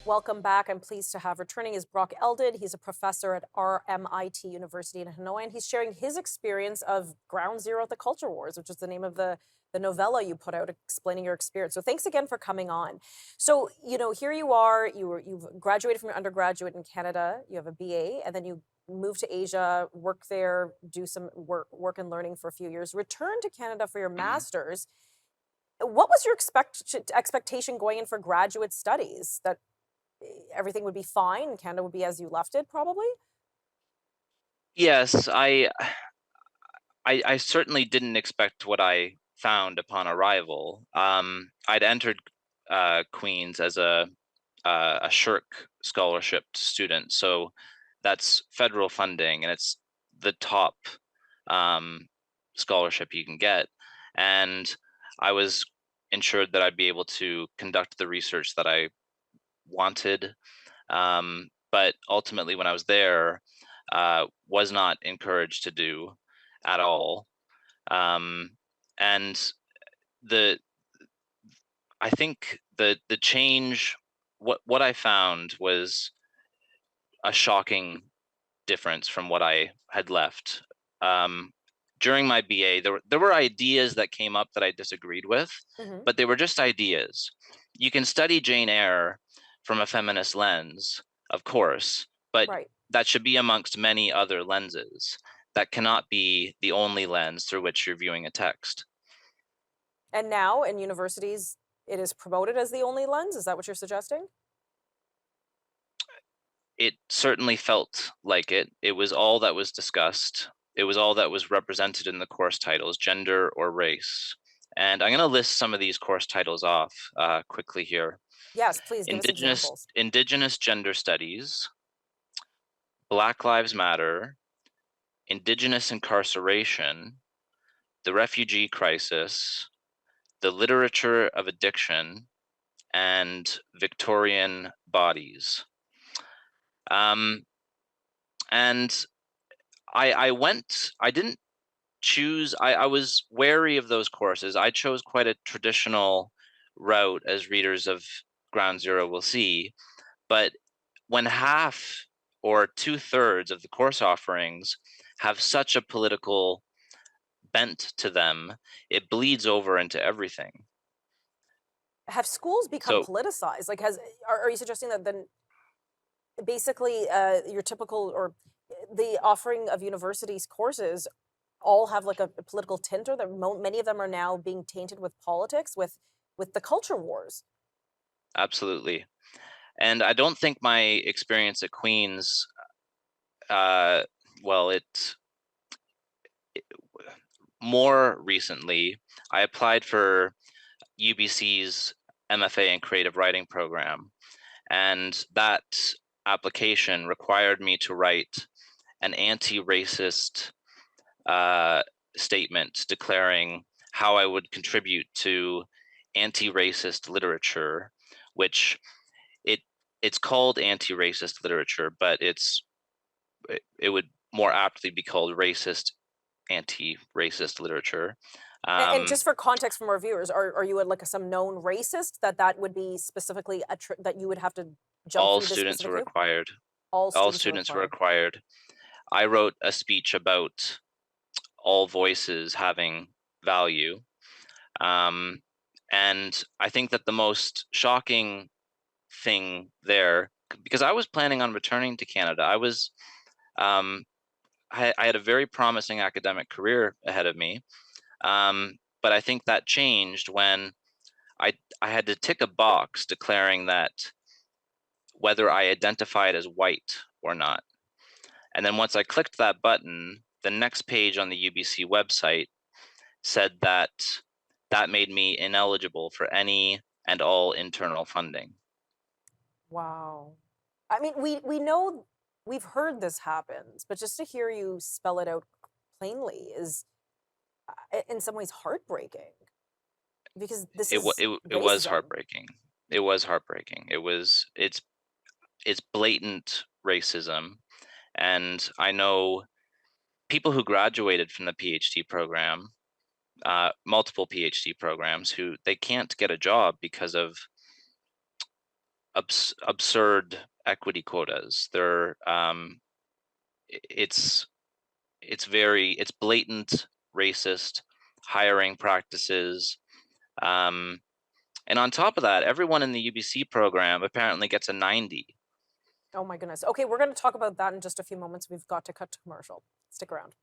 Welcome back. I'm pleased to have returning is Brock Eldon. He's a professor at RMIT University in Hanoi, and he's sharing his experience of Ground Zero at the Culture Wars, which is the name of the novella you put out explaining your experience. So thanks again for coming on. So, here you are, you've graduated from your undergraduate in Canada, you have a BA, and then you move to Asia, work there, do some work and learning for a few years, return to Canada for your Mhm. master's. What was your expectation going in for graduate studies? That everything would be fine, Canada would be as you left it, probably? Yes, I certainly didn't expect what I found upon arrival. I'd entered Queen's as a Shirk scholarship student, so that's federal funding, and it's the top um, scholarship you can get. And I was ensured that I'd be able to conduct the research that I wanted. But ultimately, when I was there, was not encouraged to do at all. Um, and the I think the change, what I found was a shocking difference from what I had left. Um, During my BA, there were ideas that came up that I disagreed with, Hmm. but they were just ideas. You can study Jane Eyre from a feminist lens, of course, but Right. that should be amongst many other lenses. That cannot be the only lens through which you're viewing a text. And now in universities, it is promoted as the only lens. Is that what you're suggesting? It certainly felt like it. It was all that was discussed. It was all that was represented in the course titles, gender or race. And I'm going to list some of these course titles off quickly here. Yes, please give us Indigenous examples. Indigenous Gender Studies, Black Lives Matter, Indigenous Incarceration, the Refugee Crisis, the Literature of Addiction, and Victorian Bodies. Um, and I didn't choose, I was wary of those courses. I chose quite a traditional route, as readers of Ground Zero will see. But when half or two-thirds of the course offerings have such a political bent to them, it bleeds over into everything. Have schools become So politicized? Like, are you suggesting that then basically your typical or the offering of universities courses all have like a political tint, or that many of them are now being tainted with politics, with the culture wars? absolutely. And I don't think my experience at Queen's, uh, well, it more recently, I applied for UBC's MFA in creative writing program, and that application required me to write an anti-racist uh, statement declaring how I would contribute to anti-racist literature, which it it's called anti-racist literature, but it would more aptly be called racist anti-racist literature. And Um, just for context from our viewers, are you like some known racist that would be specifically that you would have to jump all through this students specific were hoop? required. All All students are students were required. required. I wrote a speech about all voices having value. Um, and I think that the most shocking thing there, because I was planning on returning to Canada, um, I had a very promising academic career ahead of me. But I think that changed when I, I had to tick a box declaring that whether I identified as white or not. And then once I clicked that button, the next page on the UBC website said that that made me ineligible for any and all internal funding. Wow. I mean, we know, we've heard this happens, but just to hear you spell it out plainly is in some ways heartbreaking, because this is It was racism. heartbreaking. It was heartbreaking. It's blatant racism, and I know people who graduated from the PhD program, multiple PhD programs, who they can't get a job because of absurd equity quotas. It's it's blatant racist hiring practices. And on top of that, everyone in the UBC program apparently gets a 90. Oh my goodness. Okay, we're going to talk about that in just a few moments. We've got to cut to commercial. Stick around.